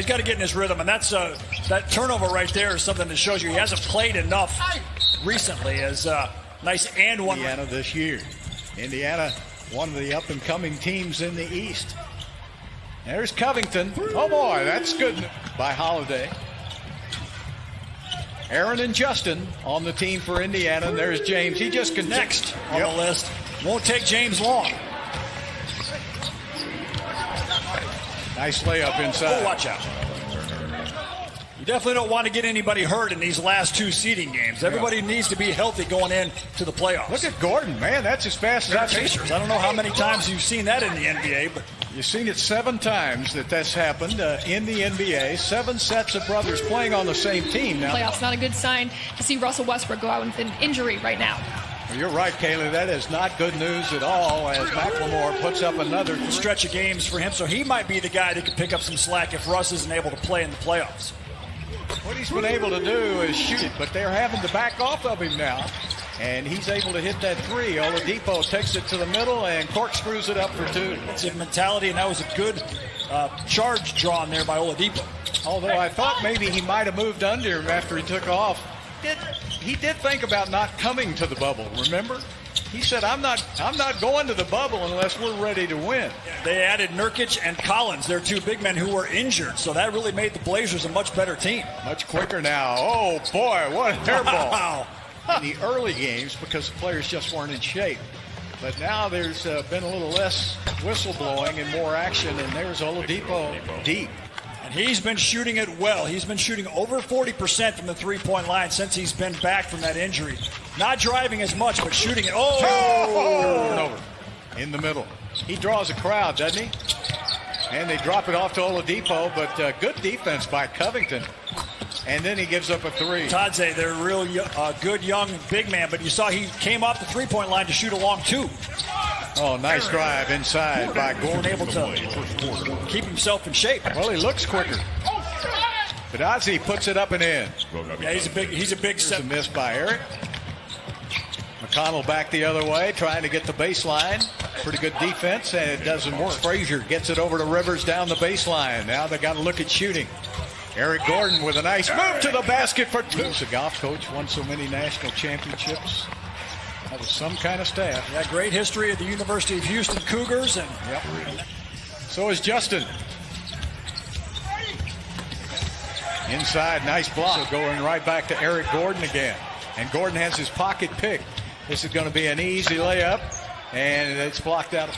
He's got to get in his rhythm, and that's that turnover right there is something that shows you he hasn't played enough recently. As nice and one. Indiana this year. Indiana, one of the up-and-coming teams in the East. There's Covington. Oh boy, that's good by Holiday. Aaron and Justin on the team for Indiana. And there's James. He just connects on the list. Won't take James long. Nice layup inside. Oh, watch out. You definitely don't want to get anybody hurt in these last two seeding games. Everybody needs to be healthy going into the playoffs. Look at Gordon, man. That's as fast as I've seen. I don't know how many times you've seen that in the NBA, but you've seen it 7 times that's happened in the NBA. 7 sets of brothers playing on the same team now. Playoffs not a good sign to see Russell Westbrook go out with an injury right now. Well, you're right, Kaylee. That is not good news at all as McLemore puts up another stretch of games for him. So he might be the guy that could pick up some slack if Russ isn't able to play in the playoffs. What he's been able to do is shoot it, but they're having to back off of him now. And he's able to hit that 3. Oladipo takes it to the middle and corkscrews it up for 2. It's a mentality, and that was a good charge drawn there by Oladipo. Although I thought maybe he might have moved under him after he took off. He did think about not coming to the bubble, remember? He said, I'm not going to the bubble unless we're ready to win. They added Nurkic and Collins, their 2 big men who were injured, so that really made the Blazers a much better team. Much quicker now. Oh, boy, what a air ball. Wow. In the early games because the players just weren't in shape. But now there's been a little less whistle blowing and more action, and there's Oladipo deep. And he's been shooting it well. He's been shooting over 40% from the three-point line since he's been back from that injury. Not driving as much, but shooting it. Turnover in the middle. He draws a crowd, doesn't he? And they drop it off to Oladipo, but good defense by Covington. And then he gives up a 3. Tadze, they're a real good young big man, but you saw he came off the three-point line to shoot a long 2. Oh, nice drive inside by Gordon. Able to keep himself in shape. Well, he looks quicker. But Ozzy puts it up and in. Yeah, he's a big There's a miss by Eric. McConnell back the other way, trying to get the baseline. Pretty good defense, and it doesn't work. Frazier gets it over to Rivers down the baseline. Now they got to look at shooting. Eric Gordon with a nice move to the basket for 2. He's a golf coach, won so many national championships. That was some kind of staff. Yeah, great history at the University of Houston Cougars. And so is Justin. Inside, nice block. So going right back to Eric Gordon again. And Gordon has his pocket pick. This is going to be an easy layup, and it's blocked out.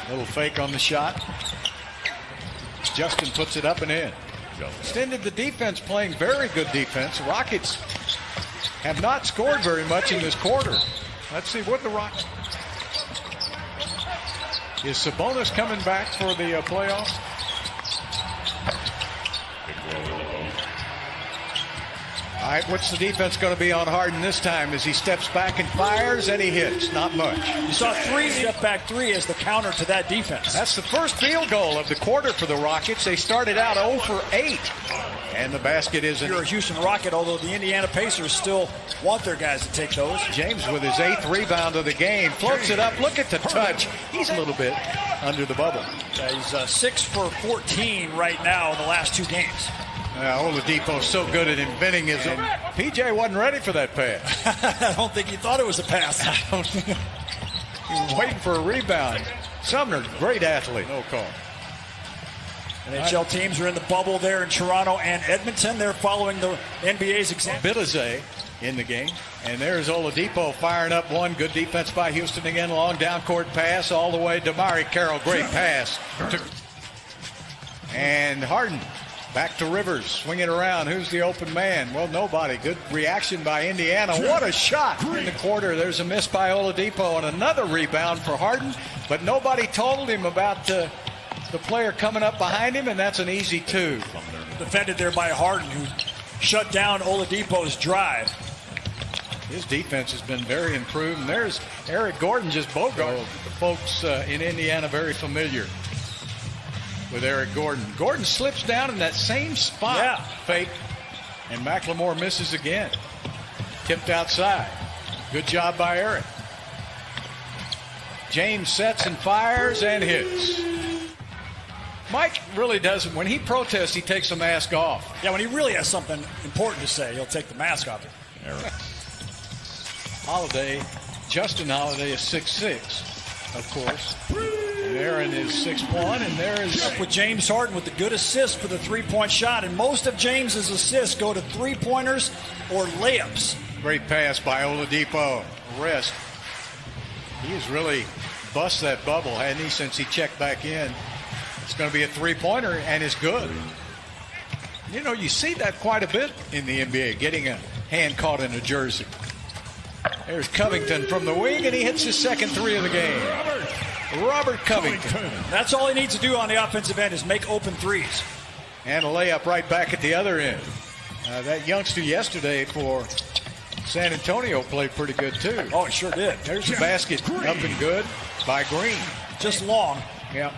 Little fake on the shot. Justin puts it up and in. Extended the defense, playing very good defense. Rockets have not scored very much in this quarter. Let's see what the Rockets. Is Sabonis coming back for the playoffs? All right, what's the defense going to be on Harden this time as he steps back and fires and he hits? Not much. You saw 3 step back 3 as the counter to that defense. That's the first field goal of the quarter for the Rockets. They started out 0 for 8. And the basket is in. You're a Houston Rocket, although the Indiana Pacers still want their guys to take those. James with his 8th rebound of the game. Floats it up. Look at the touch. He's a little bit under the bubble. Yeah, he's 6 for 14 right now in the last 2 games. Oladipo's so good at inventing his own. PJ wasn't ready for that pass. I don't think he thought it was a pass. He was waiting for a rebound. Sumner, great athlete. No call. NHL teams are in the bubble there in Toronto and Edmonton. They're following the NBA's example. Bitadze in the game. And there's Oladipo firing up one. Good defense by Houston again. Long down court pass all the way to Damari Carroll. Great pass. And Harden back to Rivers. Swing it around. Who's the open man? Well, nobody. Good reaction by Indiana. What a shot in the quarter. There's a miss by Oladipo and another rebound for Harden. But nobody told him about the player coming up behind him, and that's an easy 2. Defended there by Harden, who shut down Oladipo's drive. His defense has been very improved. And there's Eric Gordon just bogart. The folks in Indiana very familiar with Eric Gordon. Gordon slips down in that same spot. Yeah. Fake. And McLemore misses again. Tipped outside. Good job by Eric. James sets and fires and hits. Mike really doesn't. When he protests, he takes the mask off. Yeah, when he really has something important to say, he'll take the mask off. Holiday, Justin Holiday is 6'6", of course. And Aaron is 6'1", and there is... With James Harden with the good assist for the three-point shot, and most of James's assists go to three-pointers or layups. Great pass by Oladipo. Wrist. He has really bust that bubble, hadn't he, since he checked back in. It's going to be a three-pointer, and it's good. You know, you see that quite a bit in the NBA, getting a hand caught in a jersey. There's Covington from the wing, and he hits his second three of the game. Robert Covington. That's all he needs to do on the offensive end is make open threes. And a layup right back at the other end. That youngster yesterday for San Antonio played pretty good, too. Oh, he sure did. There's a basket up and good by Green. Just long. Yeah.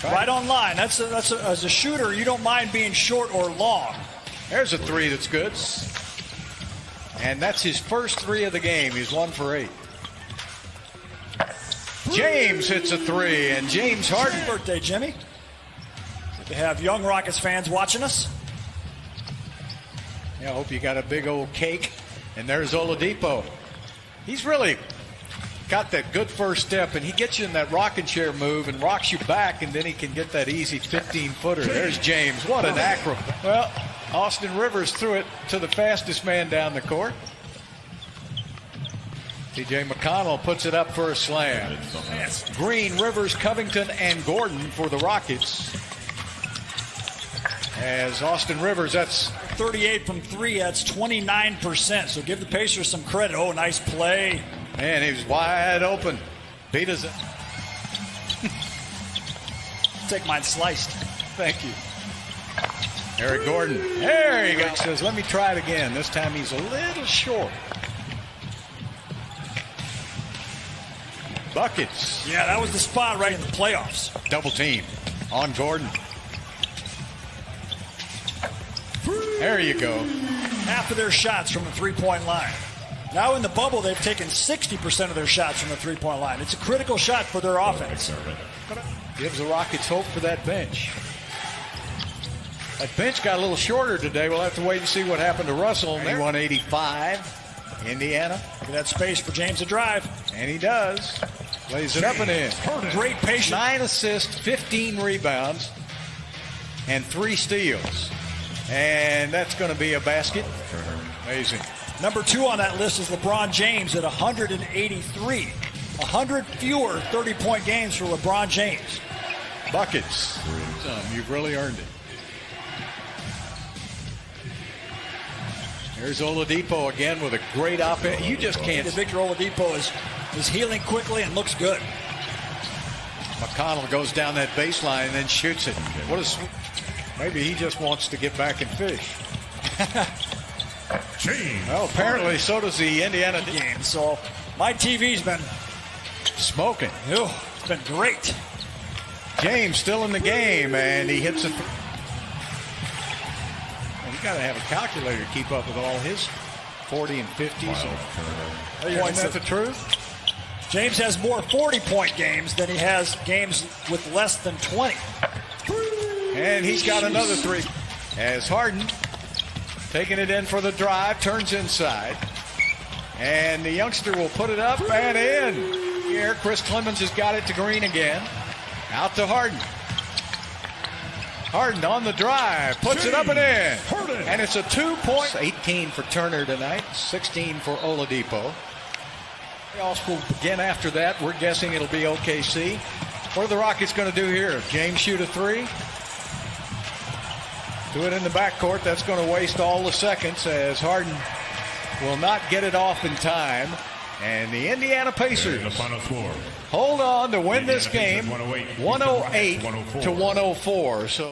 Right on line. That's as a shooter, you don't mind being short or long. There's a three that's good. And that's his first three of the game. He's 1 for 8. James hits a three, and James Harden. Happy birthday, Jimmy. Good to have young Rockets fans watching us. Yeah, I hope you got a big old cake. And there's Oladipo. He's really got that good first step, and he gets you in that rocking chair move and rocks you back, and then he can get that easy 15-footer. There's James. What an acrobat. Well, Austin Rivers threw it to the fastest man down the court. T.J. McConnell puts it up for a slam. Green, Rivers, Covington, and Gordon for the Rockets. As Austin Rivers, that's 38 from 3, that's 29%. So give the Pacers some credit. Oh, nice play. Man, he was wide open. Beat us. Take mine sliced. Thank you. Eric Gordon. There he goes. Says, let me try it again. This time he's a little short. Buckets. Yeah, that was the spot right in the playoffs. Double team on Gordon. There you go. Half of their shots from the three-point line. Now in the bubble, they've taken 60% of their shots from the three-point line. It's a critical shot for their offense. Gives the Rockets hope for that bench. That bench got a little shorter today. We'll have to wait and see what happened to Russell. 185, Indiana. Look at that space for James to drive. And he does. Lays it up and in. Great patience. 9 assists, 15 rebounds, and 3 steals. And that's going to be a basket. Amazing. Number 2 on that list is LeBron James at 183. 100 fewer 30-point games for LeBron James. Buckets. You've really earned it. There's Oladipo again with a great offense. You just can't. Victor Oladipo is healing quickly and looks good. McConnell goes down that baseline and then shoots it. What a maybe he just wants to get back and fish. Well, apparently so does the Indiana game. So my TV's been smoking. Ew, it's been great. James still in the game, and he hits it. Well, you got to have a calculator to keep up with all his 40 and 50s. Isn't that the truth? James has more 40-point games than he has games with less than 20. And he's got another 3. As Harden taking it in for the drive, turns inside. And the youngster will put it up and in. Here, Chris Clemens has got it to Green again. Out to Harden. Harden on the drive, puts it up and in. And it's a 2-point. 18 for Turner tonight, 16 for Oladipo. Playoffs will begin after that. We're guessing it'll be OKC. What are the Rockets going to do here? James shoot a 3. Do it in the backcourt. That's going to waste all the seconds as Harden will not get it off in time. And the Indiana Pacers hold on to win this game 108 to 104. So